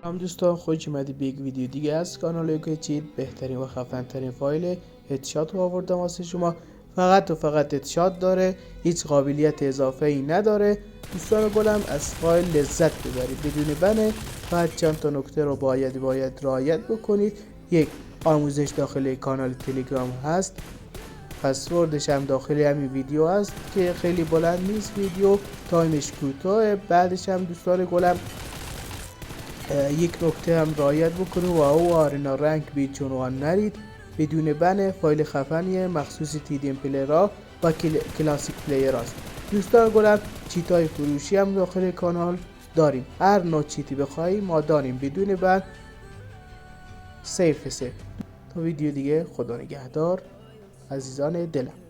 سلام دوستان، خوش اومدید به یک ویدیو دیگه از کانال یوکیچید. بهترین و خفن‌ترین فایل هدشات رو آوردم واسه شما. فقط و فقط هدشات داره، هیچ قابلیت اضافه ای نداره. دوستان گلم از فایل لذت ببرید بدون بنه. فقط چند تا نکته رو باید رعایت بکنید. یک، آموزش داخل کانال تلگرام هست، پسوردش هم داخل همین ویدیو هست که خیلی بلند نیست، ویدیو تایمش کوتاه. بعدش هم دوستان گلم یک نکته هم رعایت بکنید و او آرنا رنگ بیچونوان نرید بدون بن. فایل خفنیه، مخصوص تیدیم پلیرها و کلاسیک پلیر هست. دوستان گلم چیتای فروشی هم داخل کانال داریم، هر نوع چیتی بخوایی ما داریم بدون بن، سیف. تا ویدیو دیگه، خدا نگهدار عزیزان دلم.